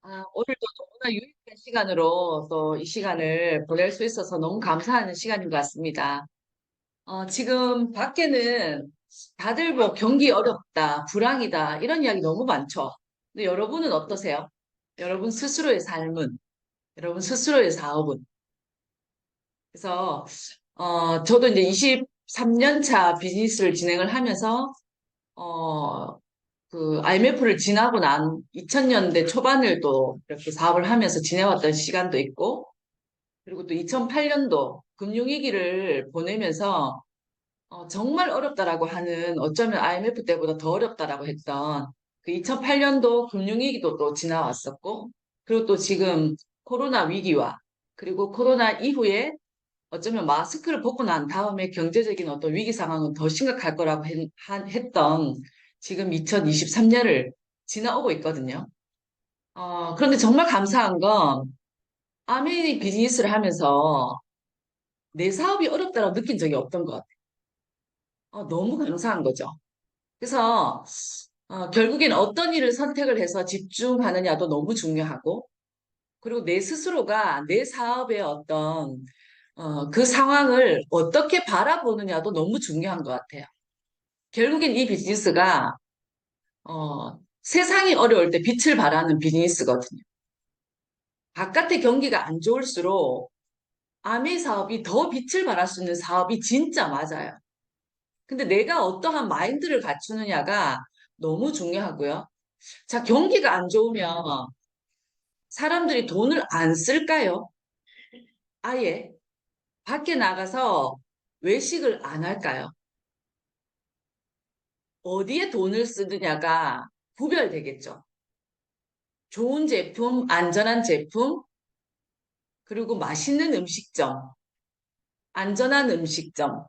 오늘도 너무나 유익한 시간으로 또 이 시간을 보낼 수 있어서 너무 감사하는 시간인 것 같습니다. 지금 밖에는 다들 뭐 경기 어렵다, 불황이다, 이런 이야기 너무 많죠. 근데 여러분은 어떠세요? 여러분 스스로의 삶은, 여러분 스스로의 사업은? 그래서, 저도 이제 23년 차 비즈니스를 진행을 하면서, 어, IMF를 지나고 난 2000년대 초반을 또 이렇게 사업을 하면서 지내왔던 시간도 있고, 그리고 또 2008년도 금융위기를 보내면서 정말 어렵다라고 하는 어쩌면 IMF 때보다 더 어렵다라고 했던 그 2008년도 금융위기도 또 지나왔었고, 그리고 또 지금 코로나 위기와 그리고 코로나 이후에 어쩌면 마스크를 벗고 난 다음에 경제적인 어떤 위기 상황은 더 심각할 거라고 했던 지금 2023년을 지나오고 있거든요. 그런데 정말 감사한 건 아메이 비즈니스를 하면서 내 사업이 어렵다고 느낀 적이 없던 것 같아요. 너무 감사한 거죠. 그래서 결국엔 어떤 일을 선택을 해서 집중하느냐도 너무 중요하고, 그리고 내 스스로가 내 사업의 어떤 그 상황을 어떻게 바라보느냐도 너무 중요한 것 같아요. 결국엔 이 비즈니스가 세상이 어려울 때 빛을 발하는 비즈니스거든요. 바깥의 경기가 안 좋을수록 아미 사업이 더 빛을 발할 수 있는 사업이 진짜 맞아요. 근데 내가 어떠한 마인드를 갖추느냐가 너무 중요하고요. 자, 경기가 안 좋으면 사람들이 돈을 안 쓸까요? 아예 밖에 나가서 외식을 안 할까요? 어디에 돈을 쓰느냐가 구별되겠죠. 좋은 제품, 안전한 제품, 그리고 맛있는 음식점, 안전한 음식점,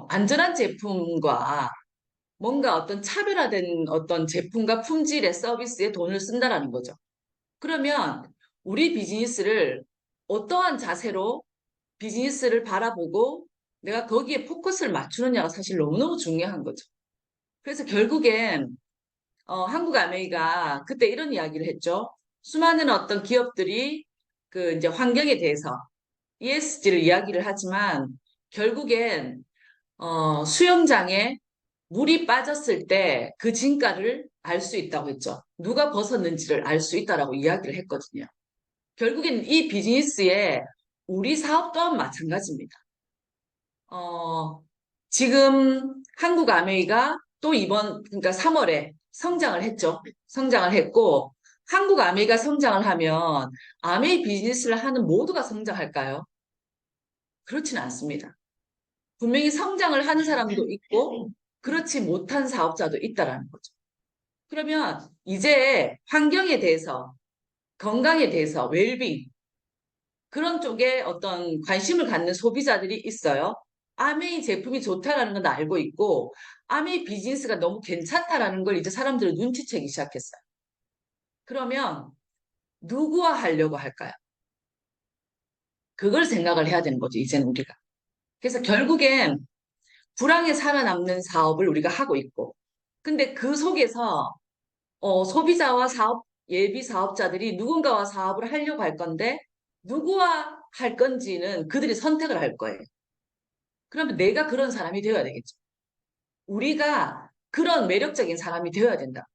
안전한 제품과 뭔가 어떤 차별화된 어떤 제품과 품질의 서비스에 돈을 쓴다라는 거죠. 그러면 우리 비즈니스를 어떠한 자세로 비즈니스를 바라보고 내가 거기에 포커스를 맞추느냐가 사실 너무너무 중요한 거죠. 그래서 결국엔 한국 아메이가 그때 이런 이야기를 했죠. 수많은 어떤 기업들이 그 이제 환경에 대해서 ESG를 이야기를 하지만 결국엔 수영장에 물이 빠졌을 때 그 진가를 알 수 있다고 했죠. 누가 벗었는지를 알 수 있다라고 이야기를 했거든요. 결국엔 이 비즈니스에 우리 사업 또한 마찬가지입니다. 어, 지금 한국 아메이가 또 그러니까 3월에 성장을 했죠. 성장을 했고, 한국 아메이가 성장을 하면 아메이 비즈니스를 하는 모두가 성장할까요? 그렇지는 않습니다. 분명히 성장을 하는 사람도 있고, 그렇지 못한 사업자도 있다라는 거죠. 그러면 이제 환경에 대해서, 건강에 대해서, 웰빙, 그런 쪽에 어떤 관심을 갖는 소비자들이 있어요. 아메이 제품이 좋다라는 건 알고 있고, 아메이 비즈니스가 너무 괜찮다라는 걸 이제 사람들은 눈치채기 시작했어요. 그러면 누구와 하려고 할까요? 그걸 생각을 해야 되는 거죠, 이제는 우리가. 그래서 결국엔 불황에 살아남는 사업을 우리가 하고 있고, 근데 그 속에서 소비자와 예비 사업자들이 누군가와 사업을 하려고 할 건데, 누구와 할 건지는 그들이 선택을 할 거예요. 그러면 내가 그런 사람이 되어야 되겠죠. 우리가 그런 매력적인 사람이 되어야 된다.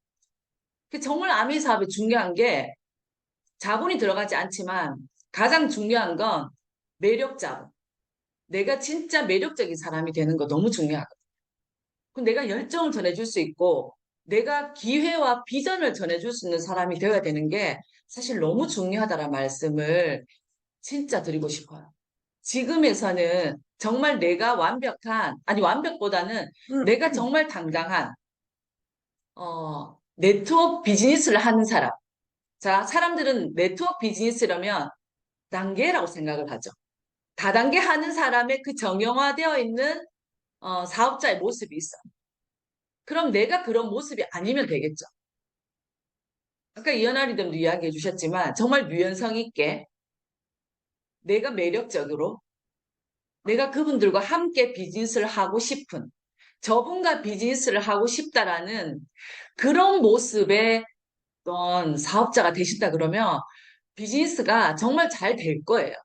정말 아미 사업이 중요한 게 자본이 들어가지 않지만 가장 중요한 건 매력자본. 내가 진짜 매력적인 사람이 되는 거 너무 중요하거든. 그럼 내가 열정을 전해줄 수 있고 내가 기회와 비전을 전해줄 수 있는 사람이 되어야 되는 게 사실 너무 중요하다는 말씀을 진짜 드리고 싶어요. 지금에서는 정말 내가 아니 완벽보다는 내가 정말 당당한, 네트워크 비즈니스를 하는 사람. 자, 사람들은 네트워크 비즈니스라면 단계라고 생각을 하죠. 다단계 하는 사람의 그 정형화되어 있는, 사업자의 모습이 있어. 그럼 내가 그런 모습이 아니면 되겠죠. 아까 이현아리님도 이야기해 주셨지만 정말 유연성 있게 내가 매력적으로 내가 그분들과 함께 비즈니스를 하고 싶은 저분과 비즈니스를 하고 싶다라는 그런 모습의 어떤 사업자가 되신다 그러면 비즈니스가 정말 잘 될 거예요.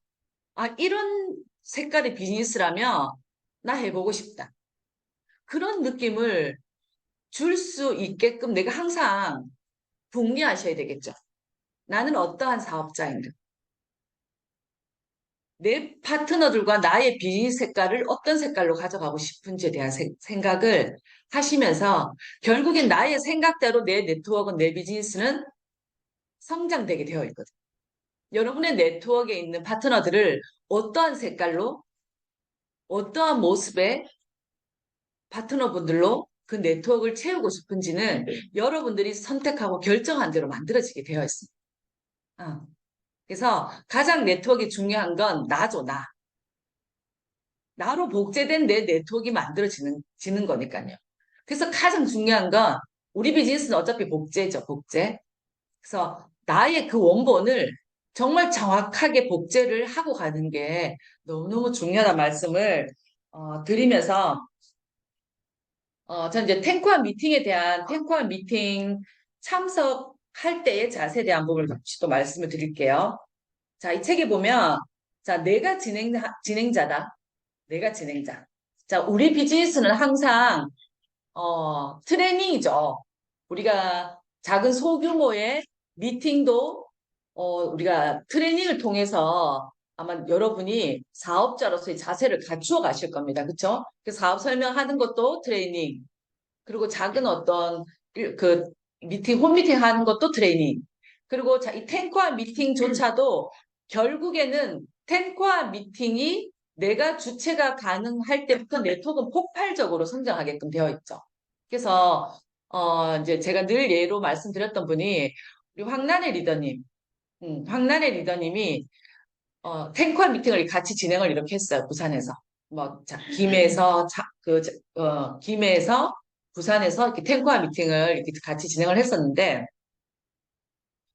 아, 이런 색깔의 비즈니스라면 나 해보고 싶다. 그런 느낌을 줄 수 있게끔 내가 항상 궁리하셔야 되겠죠. 나는 어떠한 사업자인가? 내 파트너들과 나의 비즈니스 색깔을 어떤 색깔로 가져가고 싶은지에 대한 생각을 하시면서 결국엔 나의 생각대로 내 네트워크, 내 비즈니스는 성장되게 되어 있거든요. 여러분의 네트워크에 있는 파트너들을 어떠한 색깔로, 어떠한 모습의 파트너분들로 그 네트워크를 채우고 싶은지는 여러분들이 선택하고 결정한 대로 만들어지게 되어 있습니다. 어. 그래서 가장 네트워크가 중요한 건 나죠, 나. 나로 복제된 내 네트워크가 지는 거니까요. 그래서 가장 중요한 건 우리 비즈니스는 어차피 복제죠, 복제. 그래서 나의 그 원본을 정말 정확하게 복제를 하고 가는 게 너무너무 중요하다는 말씀을 드리면서 전 이제 탱크와 미팅 참석할 때의 자세에 대한 부분을 잠시 또 말씀을 드릴게요. 자, 이 책에 보면 자, 내가 진행자다. 내가 진행자. 자, 우리 비즈니스는 항상 트레이닝이죠. 우리가 작은 소규모의 미팅도 우리가 트레이닝을 통해서 아마 여러분이 사업자로서의 자세를 갖추어 가실 겁니다. 그렇죠? 그 사업 설명하는 것도 트레이닝. 그리고 작은 어떤 그 홈미팅 하는 것도 트레이닝. 그리고 자, 이 탱커와 미팅조차도 결국에는 탱커와 미팅이 내가 주체가 가능할 때부터 네트워크는 폭발적으로 성장하게끔 되어 있죠. 그래서 이제 제가 늘 예로 말씀드렸던 분이 우리 황란의 리더님, 황란의 리더님이 탱커 미팅을 같이 진행을 이렇게 했어요. 부산에서. 뭐, 자, 김해에서 부산에서 이렇게 탱커 미팅을 이렇게 같이 진행을 했었는데,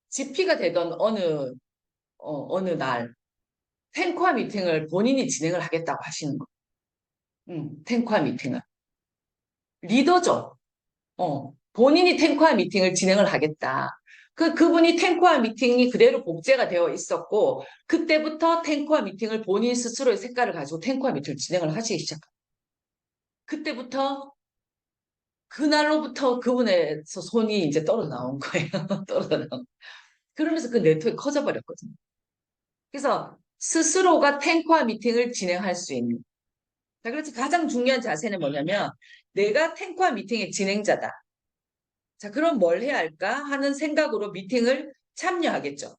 GP가 되던 어느 날, 탱커 미팅을 본인이 진행을 하겠다고 하시는 거. 탱커 미팅을. 리더죠. 본인이 탱커와 미팅을 진행을 하겠다. 그분이 탱커와 미팅이 그대로 복제가 되어 있었고, 그때부터 탱커와 미팅을 본인 스스로의 색깔을 가지고 탱커와 미팅을 진행을 하시기 시작합니다. 그때부터, 그날로부터 그분에서 손이 이제 떨어 나온 거예요. 떨어 나온. 그러면서 그 네트워크가 커져버렸거든요. 그래서 스스로가 탱커와 미팅을 진행할 수 있는. 자, 그래서 가장 중요한 자세는 뭐냐면, 내가 탱커와 미팅의 진행자다. 자, 그럼 뭘 해야 할까 하는 생각으로 미팅을 참여하겠죠.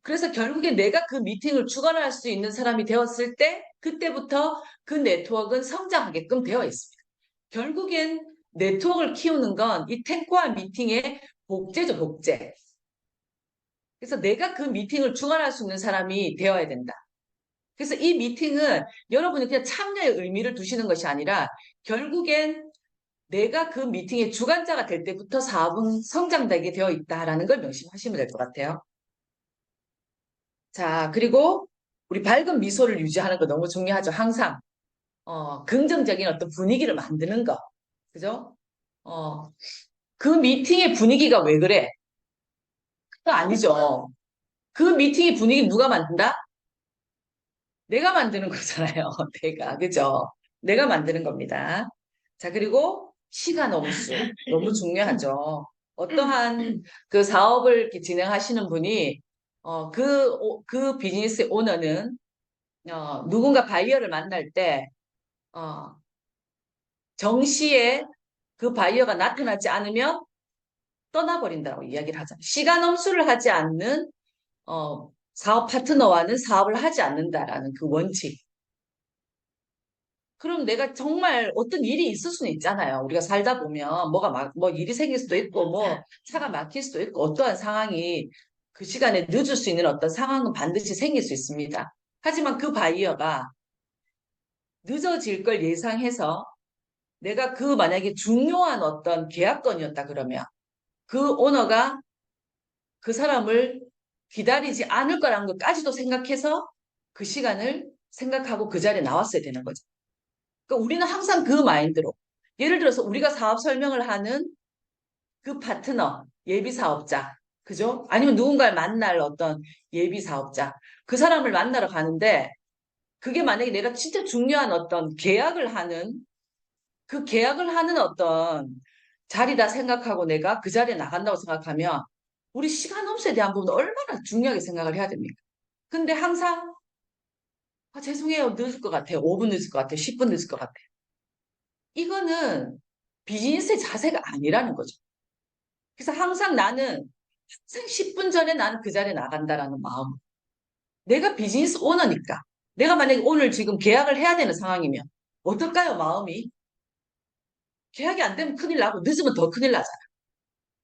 그래서 결국에 내가 그 미팅을 주관할 수 있는 사람이 되었을 때 그때부터 그 네트워크는 성장하게끔 되어 있습니다. 결국엔 네트워크를 키우는 건 이 탱커와 미팅의 복제죠, 복제. 그래서 내가 그 미팅을 주관할 수 있는 사람이 되어야 된다. 그래서 이 미팅은 여러분이 그냥 참여의 의미를 두시는 것이 아니라 결국엔 내가 그 미팅의 주관자가 될 때부터 사업은 성장되게 되어 있다라는 걸 명심하시면 될 것 같아요. 자, 그리고 우리 밝은 미소를 유지하는 거 너무 중요하죠. 항상 긍정적인 어떤 분위기를 만드는 거. 그죠? 어, 그 미팅의 분위기가 왜 그래? 그거 아니죠. 그 미팅의 분위기 누가 만든다? 내가 만드는 거잖아요. 내가. 그죠? 내가 만드는 겁니다. 자, 그리고 시간 엄수. 너무 중요하죠. 어떠한 그 사업을 이렇게 진행하시는 분이, 그 비즈니스의 오너는, 누군가 바이어를 만날 때, 어, 정시에 그 바이어가 나타나지 않으면 떠나버린다고 이야기를 하잖아요. 시간 엄수를 하지 않는, 사업 파트너와는 사업을 하지 않는다라는 그 원칙. 그럼 내가 정말 어떤 일이 있을 수는 있잖아요. 우리가 살다 보면 뭐 일이 생길 수도 있고, 뭐 차가 막힐 수도 있고, 어떠한 상황이 그 시간에 늦을 수 있는 어떤 상황은 반드시 생길 수 있습니다. 하지만 그 바이어가 늦어질 걸 예상해서 내가 그 만약에 중요한 어떤 계약건이었다 그러면 그 오너가 그 사람을 기다리지 않을 거라는 것까지도 생각해서 그 시간을 생각하고 그 자리에 나왔어야 되는 거죠. 그러니까 우리는 항상 그 마인드로 예를 들어서 우리가 사업 설명을 하는 그 파트너 예비 사업자. 그죠? 아니면 누군가를 만날 어떤 예비 사업자. 그 사람을 만나러 가는데 그게 만약에 내가 진짜 중요한 어떤 계약을 하는 그 계약을 하는 어떤 자리다 생각하고 내가 그 자리에 나간다고 생각하면 우리 시간 홈수에 대한 부분은 얼마나 중요하게 생각을 해야 됩니까? 근데 항상 아, 죄송해요. 늦을 것 같아요. 5분 늦을 것 같아요. 10분 늦을 것 같아요. 이거는 비즈니스의 자세가 아니라는 거죠. 그래서 항상 10분 전에 나는 그 자리에 나간다라는 마음. 내가 비즈니스 오너니까. 내가 만약에 오늘 지금 계약을 해야 되는 상황이면 어떨까요, 마음이? 계약이 안 되면 큰일 나고 늦으면 더 큰일 나잖아.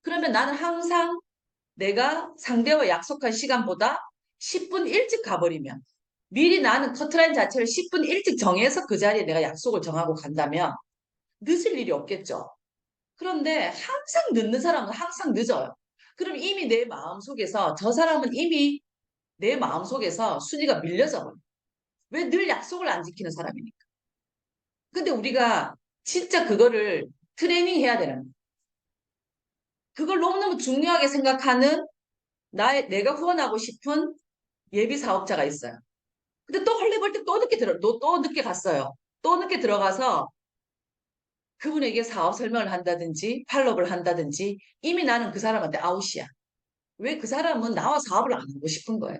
그러면 나는 항상 내가 상대와 약속한 시간보다 10분 일찍 가버리면 미리 나는 커트라인 자체를 10분 일찍 정해서 그 자리에 내가 약속을 정하고 간다면 늦을 일이 없겠죠. 그런데 항상 늦는 사람은 항상 늦어요. 그럼 이미 내 마음속에서 저 사람은 이미 내 마음속에서 순위가 밀려져 버려. 왜 늘 약속을 안 지키는 사람이니까. 근데 우리가 진짜 그거를 트레이닝 해야 되는 거예요. 그걸 너무너무 중요하게 생각하는 내가 후원하고 싶은 예비 사업자가 있어요. 근데 또 헐레벌 때 또 늦게 갔어요. 또 늦게 들어가서 그분에게 사업 설명을 한다든지 팔로업을 한다든지 이미 나는 그 사람한테 아웃이야. 왜 그 사람은 나와 사업을 안 하고 싶은 거예요.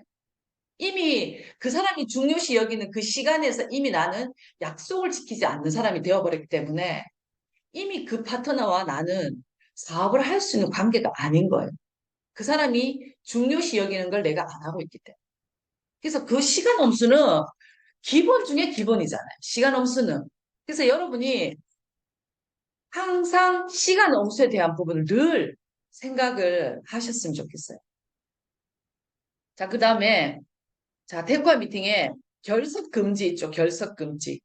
이미 그 사람이 중요시 여기는 그 시간에서 이미 나는 약속을 지키지 않는 사람이 되어버렸기 때문에 이미 그 파트너와 나는 사업을 할 수 있는 관계가 아닌 거예요. 그 사람이 중요시 여기는 걸 내가 안 하고 있기 때문에. 그래서 그 시간 엄수는 기본 중에 기본이잖아요. 시간 엄수는. 그래서 여러분이 항상 시간 엄수에 대한 부분을 늘 생각을 하셨으면 좋겠어요. 자, 그 다음에, 자, 대과 미팅에 결석 금지 있죠. 결석 금지.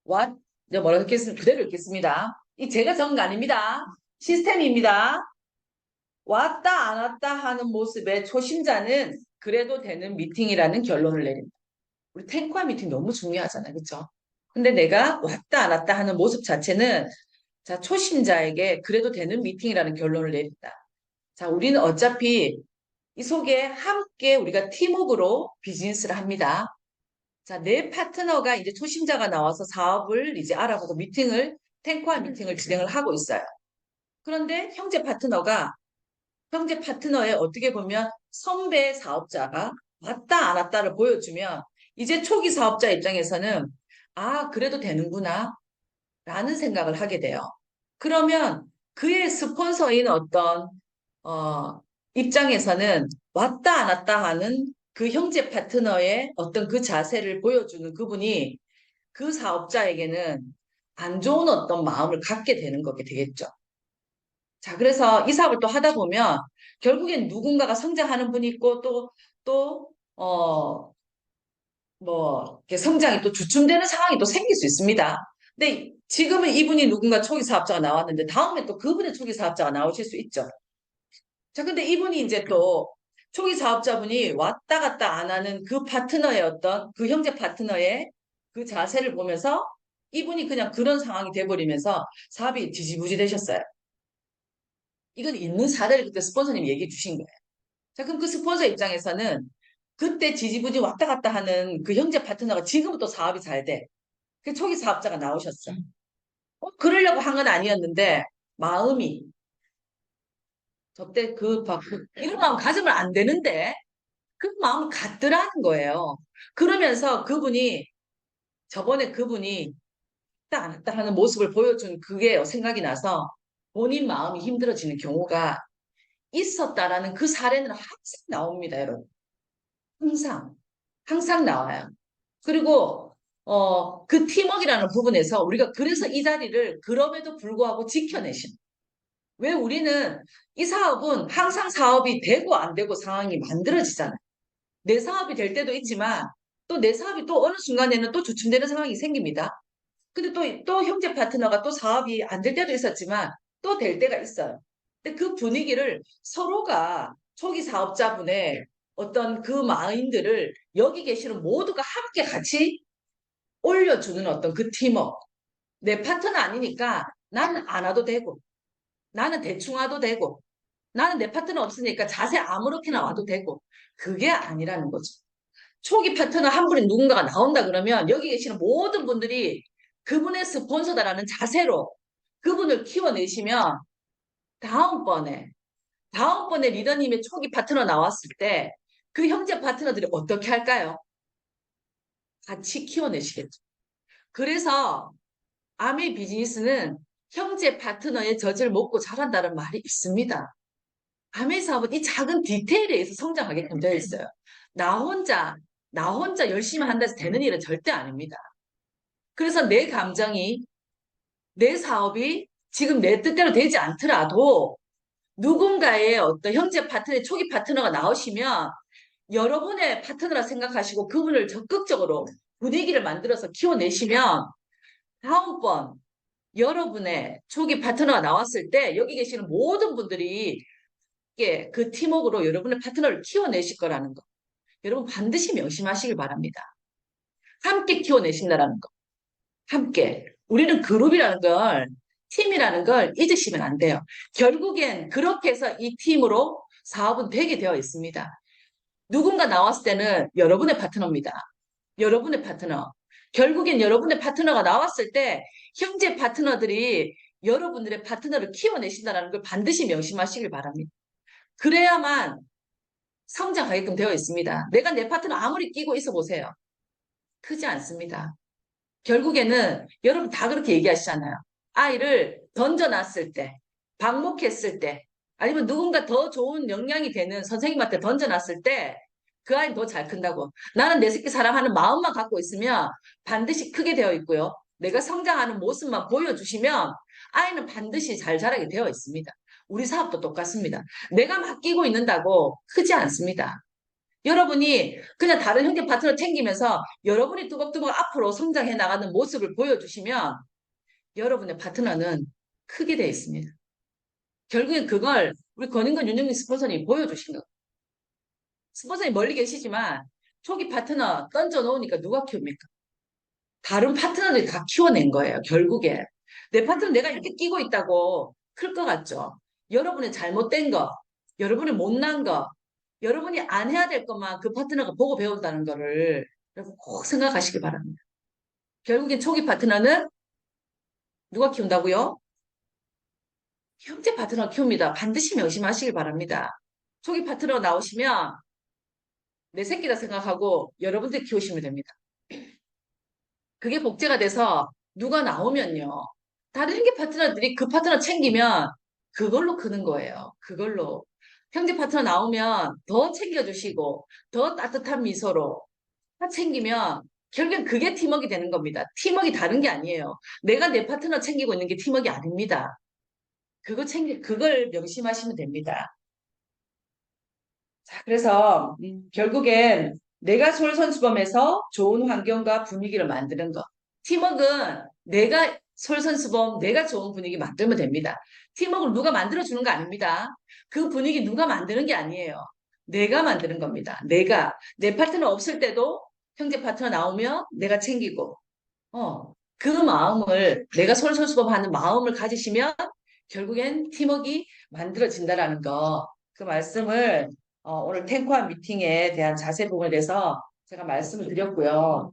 what? 내가 뭐라고 읽겠습니다. 그대로 읽겠습니다. 이 제가 적은 거 아닙니다. 시스템입니다. 왔다 안 왔다 하는 모습에 초심자는 그래도 되는 미팅이라는 결론을 내립니다. 우리 탱과 미팅 너무 중요하잖아요. 그렇죠? 근데 내가 왔다 안 왔다 하는 모습 자체는 자, 초심자에게 그래도 되는 미팅이라는 결론을 내린다. 자, 우리는 어차피 이 속에 함께 우리가 팀워크로 비즈니스를 합니다. 자, 내 파트너가 이제 초심자가 나와서 사업을 이제 알아보고 탱커와 미팅을 진행을 하고 있어요. 그런데 형제 파트너의 어떻게 보면 선배 사업자가 왔다 안 왔다를 보여주면 이제 초기 사업자 입장에서는 아, 그래도 되는구나 라는 생각을 하게 돼요. 그러면 그의 스폰서인 어떤 어, 입장에서는 왔다 안 왔다 하는 그 형제 파트너의 어떤 그 자세를 보여주는 그분이 그 사업자에게는 안 좋은 어떤 마음을 갖게 되는 거게 되겠죠. 자, 그래서 이 사업을 또 하다 보면 결국엔 누군가가 성장하는 분이 있고 이렇게 성장이 또 주춤되는 상황이 또 생길 수 있습니다. 근데 지금은 이분이 누군가 초기 사업자가 나왔는데 다음에 또 그분의 초기 사업자가 나오실 수 있죠. 자, 근데 이분이 이제 또 초기 사업자분이 왔다 갔다 안 하는 그 파트너의 어떤 그 형제 파트너의 그 자세를 보면서 이분이 그냥 그런 상황이 돼버리면서 사업이 지지부지 되셨어요. 이건 있는 사례를 그때 스폰서님이 얘기해 주신 거예요. 자, 그럼 그 스폰서 입장에서는 그때 지지부지 왔다 갔다 하는 그 형제 파트너가 지금은 또 사업이 잘 돼. 그 초기 사업자가 나오셨어. 그러려고 한 건 아니었는데 마음이 저때 이런 마음 가지면 안 되는데 그 마음을 갖더라는 거예요. 그러면서 저번에 그분이 딱 안 했다 하는 모습을 보여준 그게 생각이 나서 본인 마음이 힘들어지는 경우가 있었다라는 그 사례는 항상 나옵니다, 여러분. 항상. 항상 나와요. 그리고, 그 팀워크라는 부분에서 우리가 그래서 이 자리를 그럼에도 불구하고 지켜내신. 왜 우리는 이 사업은 항상 사업이 되고 안 되고 상황이 만들어지잖아요. 내 사업이 될 때도 있지만 또 내 사업이 또 어느 순간에는 또 주춤되는 상황이 생깁니다. 근데 또 형제 파트너가 또 사업이 안 될 때도 있었지만 또 될 때가 있어요. 근데 그 분위기를 서로가 초기 사업자분의 어떤 그 마인드를 여기 계시는 모두가 함께 같이 올려주는 어떤 그 팀워크. 내 파트너 아니니까 나는 안 와도 되고 나는 대충 와도 되고 나는 내 파트너 없으니까 자세 아무렇게나 와도 되고. 그게 아니라는 거죠. 초기 파트너 한 분이 누군가가 나온다 그러면 여기 계시는 모든 분들이 그분의 스폰서다라는 자세로 그분을 키워내시면 다음번에, 다음번에 리더님의 초기 파트너 나왔을 때 그 형제 파트너들이 어떻게 할까요? 같이 키워내시겠죠. 그래서 아메 비즈니스는 형제 파트너의 젖을 먹고 자란다는 말이 있습니다. 아메 사업은 이 작은 디테일에 의해서 성장하게끔 되어 있어요. 나 혼자, 나 혼자 열심히 한다 해서 되는 일은 절대 아닙니다. 그래서 내 감정이, 내 사업이 지금 내 뜻대로 되지 않더라도 누군가의 어떤 형제 파트너의 초기 파트너가 나오시면 여러분의 파트너라 생각하시고 그분을 적극적으로 분위기를 만들어서 키워내시면 다음번 여러분의 초기 파트너가 나왔을 때 여기 계시는 모든 분들이 그 팀워크로 여러분의 파트너를 키워내실 거라는 거. 여러분 반드시 명심하시길 바랍니다. 함께 키워내신다라는 거. 함께. 우리는 그룹이라는 걸, 팀이라는 걸 잊으시면 안 돼요. 결국엔 그렇게 해서 이 팀으로 사업은 되게 되어 있습니다. 누군가 나왔을 때는 여러분의 파트너입니다. 여러분의 파트너. 결국엔 여러분의 파트너가 나왔을 때 형제 파트너들이 여러분들의 파트너를 키워내신다는 걸 반드시 명심하시길 바랍니다. 그래야만 성장하게끔 되어 있습니다. 내가 내 파트너 아무리 끼고 있어 보세요. 크지 않습니다. 결국에는 여러분 다 그렇게 얘기하시잖아요. 아이를 던져놨을 때, 방목했을 때, 아니면 누군가 더 좋은 역량이 되는 선생님한테 던져놨을 때 그 아이는 더 잘 큰다고. 나는 내 새끼 사랑하는 마음만 갖고 있으면 반드시 크게 되어 있고요. 내가 성장하는 모습만 보여주시면 아이는 반드시 잘 자라게 되어 있습니다. 우리 사업도 똑같습니다. 내가 맡기고 있는다고 크지 않습니다. 여러분이 그냥 다른 형제 파트너 챙기면서 여러분이 뚜벅뚜벅 앞으로 성장해 나가는 모습을 보여주시면 여러분의 파트너는 크게 되어 있습니다. 결국엔 그걸 우리 권인근 윤영민 스폰서님이 보여주신 거예요. 스폰서님 멀리 계시지만 초기 파트너 던져 놓으니까 누가 키웁니까? 다른 파트너들이 다 키워낸 거예요. 결국에. 내 파트너 내가 이렇게 끼고 있다고 클 것 같죠? 여러분의 잘못된 거, 여러분의 못난 거, 여러분이 안 해야 될 것만 그 파트너가 보고 배운다는 거를 여러분 꼭 생각하시기 바랍니다. 결국엔 초기 파트너는 누가 키운다고요? 형제 파트너 키웁니다. 반드시 명심하시길 바랍니다. 초기 파트너 나오시면 내 새끼다 생각하고 여러분들 키우시면 됩니다. 그게 복제가 돼서 누가 나오면요. 다른 형제 파트너들이 그 파트너 챙기면 그걸로 크는 거예요. 그걸로. 형제 파트너 나오면 더 챙겨주시고 더 따뜻한 미소로 다 챙기면 결국엔 그게 팀워크가 되는 겁니다. 팀워크가 다른 게 아니에요. 내가 내 파트너 챙기고 있는 게 팀워크가 아닙니다. 그걸 명심하시면 됩니다. 자, 그래서 결국엔 내가 솔선수범해서 좋은 환경과 분위기를 만드는 것. 팀워크는 내가 솔선수범, 내가 좋은 분위기 만들면 됩니다. 팀워크를 누가 만들어주는 거 아닙니다. 그 분위기 누가 만드는 게 아니에요. 내가 만드는 겁니다. 내가. 내 파트너 없을 때도 형제 파트너 나오면 내가 챙기고, 그 마음을, 내가 솔선수범하는 마음을 가지시면 결국엔 팀워크가 만들어진다라는 거. 그 말씀을 오늘 탱커한 미팅에 대한 자세 부분에 대해서 제가 말씀을 드렸고요.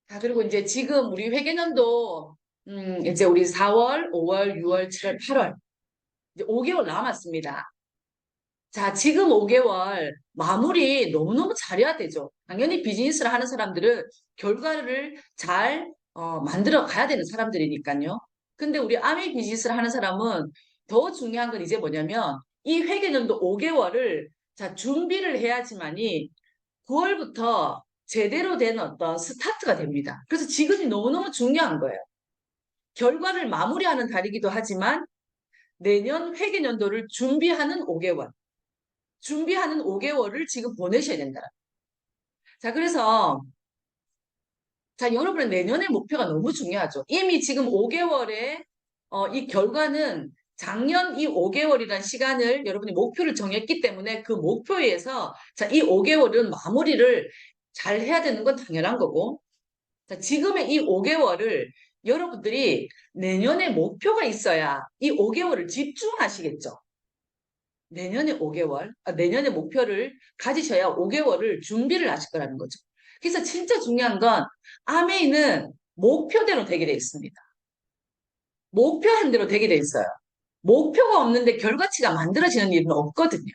자, 그리고 이제 지금 우리 회계년도, 이제 우리 4월, 5월, 6월, 7월, 8월, 이제 5개월 남았습니다. 자, 지금 5개월 마무리 너무너무 잘해야 되죠. 당연히 비즈니스를 하는 사람들은 결과를 잘 만들어 가야 되는 사람들이니까요. 근데 우리 아미 비즈니스를 하는 사람은 더 중요한 건 이제 뭐냐면 이 회계년도 5개월을 자, 준비를 해야지만이 9월부터 제대로 된 어떤 스타트가 됩니다. 그래서 지금이 너무너무 중요한 거예요. 결과를 마무리하는 달이기도 하지만 내년 회계년도를 준비하는 5개월. 준비하는 5개월을 지금 보내셔야 된다. 자, 그래서, 자, 여러분의 내년의 목표가 너무 중요하죠. 이미 지금 5개월의, 이 결과는 작년 이 5개월이라는 시간을 여러분이 목표를 정했기 때문에 그 목표에 의해서, 자, 이 5개월은 마무리를 잘 해야 되는 건 당연한 거고, 자, 지금의 이 5개월을 여러분들이 내년에 목표가 있어야 이 5개월을 집중하시겠죠. 내년에 5개월, 내년에 목표를 가지셔야 5개월을 준비를 하실 거라는 거죠. 그래서 진짜 중요한 건 아메이는 목표대로 되게 돼 있습니다. 목표한 대로 되게 돼 있어요. 목표가 없는데 결과치가 만들어지는 일은 없거든요.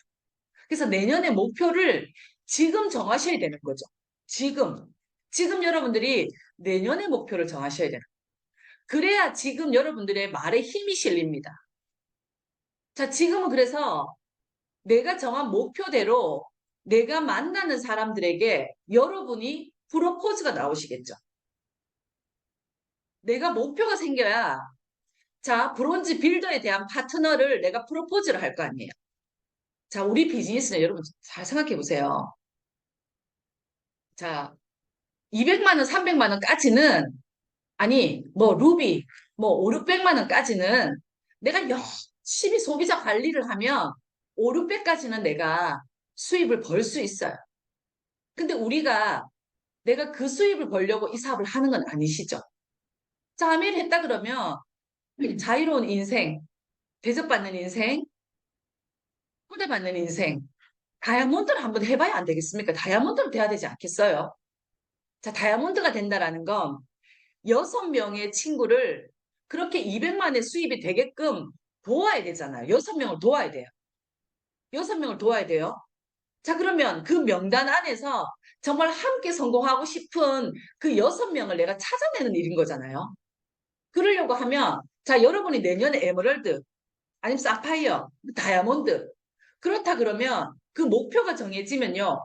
그래서 내년에 목표를 지금 정하셔야 되는 거죠. 지금. 지금 여러분들이 내년의 목표를 정하셔야 되는 거예요. 그래야 지금 여러분들의 말에 힘이 실립니다. 자, 지금은 그래서 내가 정한 목표대로 내가 만나는 사람들에게 여러분이 프로포즈가 나오시겠죠. 내가 목표가 생겨야 자, 브론즈 빌더에 대한 파트너를 내가 프로포즈를 할 거 아니에요. 자, 우리 비즈니스는 여러분 잘 생각해 보세요. 자, 200만 원, 300만 원까지는 아니, 뭐 루비 뭐 5, 600만 원까지는 내가 열심히 소비자 관리를 하면 5, 600까지는 내가 수입을 벌 수 있어요. 근데 우리가 내가 그 수입을 벌려고 이 사업을 하는 건 아니시죠? 자, 아메를 했다 그러면 자유로운 인생, 대접받는 인생, 초대받는 인생, 다이아몬드를 한번 해봐야 안 되겠습니까? 다이아몬드로 돼야 되지 않겠어요? 자, 다이아몬드가 된다라는 건 6명의 친구를 그렇게 200만의 수입이 되게끔 도와야 되잖아요. 6명을 도와야 돼요. 6명을 도와야 돼요. 자, 그러면 그 명단 안에서 정말 함께 성공하고 싶은 그 6명을 내가 찾아내는 일인 거잖아요. 그러려고 하면, 자, 여러분이 내년에 에메랄드, 아니면 사파이어, 다이아몬드. 그렇다 그러면 그 목표가 정해지면요.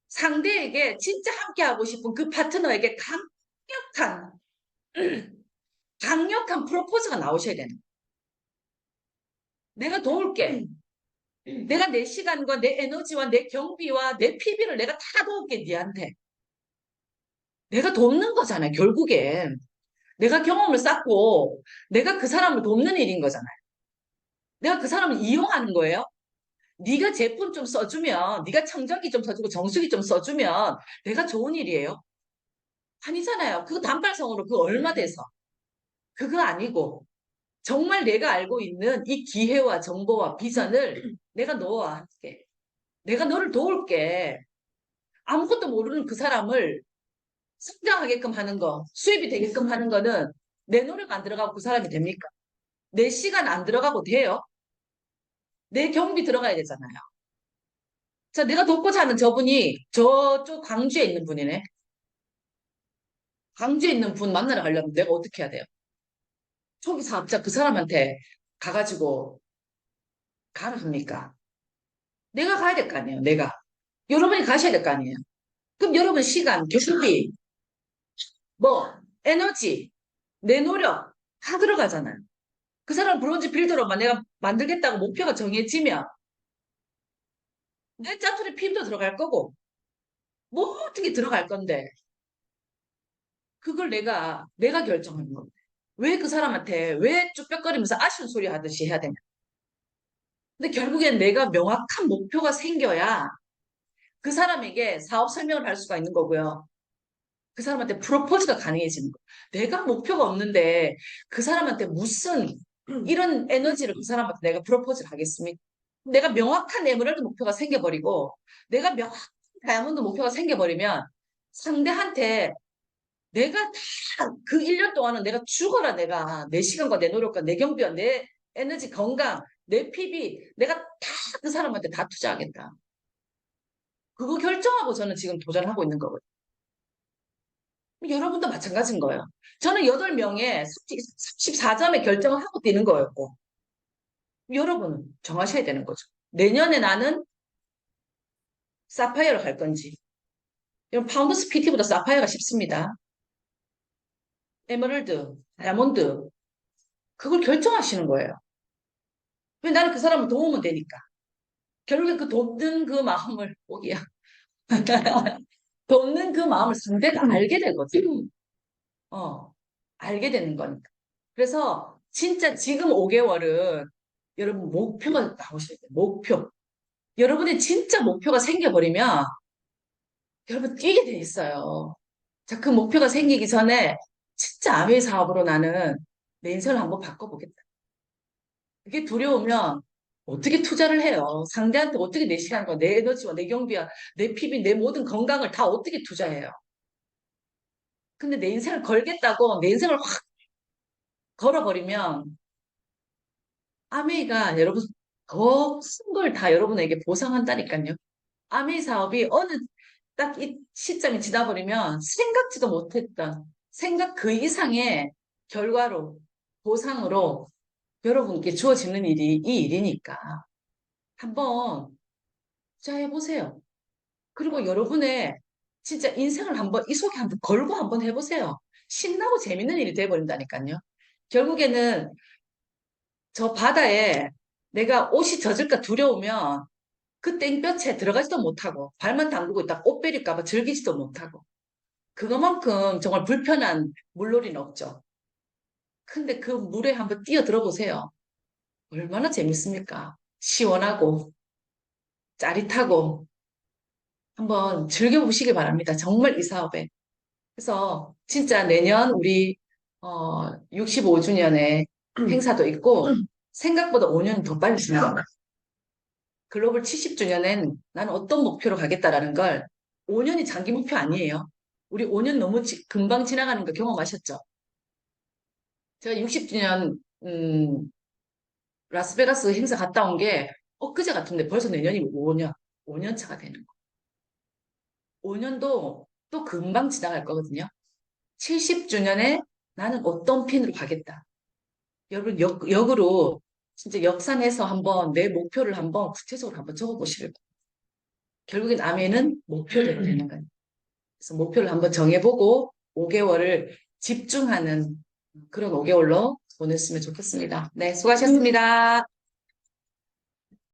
상대에게 진짜 함께 하고 싶은 그 파트너에게 강력한, 강력한 프로포즈가 나오셔야 되는 거예요. 내가 도울게. 내가 내 시간과 내 에너지와 내 경비와 내 PB를 내가 다 도울게, 니한테. 내가 돕는 거잖아요, 결국엔. 내가 경험을 쌓고 내가 그 사람을 돕는 일인 거잖아요. 내가 그 사람을 이용하는 거예요. 네가 제품 좀 써주면, 네가 청정기 좀 써주고 정수기 좀 써주면 내가 좋은 일이에요. 아니잖아요. 그거 단발성으로 그거 얼마 돼서. 그거 아니고 정말 내가 알고 있는 이 기회와 정보와 비전을 내가 너와 함께 내가 너를 도울게. 아무것도 모르는 그 사람을 성장하게끔 하는 거, 수입이 되게끔 하는 거는 내 노력 안 들어가고 그 사람이 됩니까? 내 시간 안 들어가고 돼요? 내 경비 들어가야 되잖아요. 자, 내가 돕고자 하는 저분이 저쪽 광주에 있는 분이네. 광주에 있는 분 만나러 가려면 내가 어떻게 해야 돼요? 초기 사업자 그 사람한테 가가지고 가라 합니까? 내가 가야 될 거 아니에요, 내가. 여러분이 가셔야 될 거 아니에요. 그럼 여러분 시간, 교수비, 뭐, 에너지, 내 노력 다 들어가잖아요. 그 사람 브론즈 빌더로만 내가 만들겠다고 목표가 정해지면 내 짜투리 핀도 들어갈 거고 모든 게 들어갈 건데 그걸 내가 결정하는 건데 왜 그 사람한테 왜 쭈뼛거리면서 아쉬운 소리 하듯이 해야 되냐. 근데 결국엔 내가 명확한 목표가 생겨야 그 사람에게 사업 설명을 할 수가 있는 거고요. 그 사람한테 프로포즈가 가능해지는 거. 내가 목표가 없는데 그 사람한테 무슨 이런 에너지를 그 사람한테 내가 프로포즈를 하겠습니까? 내가 명확한 에메랄드 목표가 생겨버리고 내가 명확한 다이아몬드 목표가 생겨버리면 상대한테 내가 다 그 1년 동안은 내가 죽어라 내가 내 시간과 내 노력과 내 경비와 내 에너지 건강 내 PB 내가 다 그 사람한테 다 투자하겠다. 그거 결정하고 저는 지금 도전하고 있는 거거든요. 여러분도 마찬가지인 거예요. 저는 8명의 34점의 결정을 하고 뛰는 거였고 여러분은 정하셔야 되는 거죠. 내년에 나는 사파이어로 갈 건지. 여러분 파운더스 PT보다 사파이어가 쉽습니다. 에메랄드, 다이아몬드 그걸 결정하시는 거예요. 왜 나는 그 사람을 도우면 되니까. 결국에 그 돕는 그 마음을 포기야. 돕는 그 마음을 상대가 알게 되거든. 어, 알게 되는 거니까. 그래서 진짜 지금 5개월은 여러분 목표가 나오셔야 돼요. 목표. 여러분이 진짜 목표가 생겨버리면 여러분 뛰게 돼 있어요. 자, 그 목표가 생기기 전에 진짜 아메이 사업으로 나는 내 인생을 한번 바꿔보겠다. 그게 두려우면 어떻게 투자를 해요? 상대한테 어떻게 내 시간과 내 에너지와 내 경비와 내 피비, 내 모든 건강을 다 어떻게 투자해요? 근데 내 인생을 걸겠다고 내 인생을 확 걸어버리면 아메이가 여러분 더 큰 걸 다 여러분에게 보상한다니까요. 아메이 사업이 어느 딱 이 시점이 지나버리면 생각지도 못했던 생각 그 이상의 결과로 보상으로 여러분께 주어지는 일이 이 일이니까 한번 투자해보세요. 그리고 여러분의 진짜 인생을 한번 이 속에 한번 걸고 한번 해보세요. 신나고 재밌는 일이 돼버린다니까요. 결국에는 저 바다에 내가 옷이 젖을까 두려우면 그 땡볕에 들어가지도 못하고 발만 담그고 있다 옷 베릴까 봐 즐기지도 못하고 그것만큼 정말 불편한 물놀이는 없죠. 근데 그 물에 한번 뛰어들어 보세요. 얼마나 재밌습니까? 시원하고 짜릿하고 한번 즐겨보시기 바랍니다. 정말 이 사업에. 그래서 진짜 내년 우리 65주년에 행사도 있고 생각보다 5년 더 빨리 지나가. 글로벌 70주년엔 나는 어떤 목표로 가겠다라는 걸 5년이 장기 목표 아니에요. 우리 5년 너무 금방 지나가는 거 경험하셨죠? 제가 60주년 라스베가스 행사 갔다 온 게 엊그제 같은데 벌써 내년이 5년, 5년 차가 되는 거. 5년도 또 금방 지나갈 거거든요. 70주년에 나는 어떤 핀으로 가겠다. 여러분 역으로 진짜 역산해서 한번 내 목표를 한번 구체적으로 한번 적어보시길 바랍니다. 결국엔 아메는 목표대로 되는 거예요. 그래서 목표를 한번 정해보고 5개월을 집중하는 그런 5개월로 보냈으면 좋겠습니다. 네, 수고하셨습니다.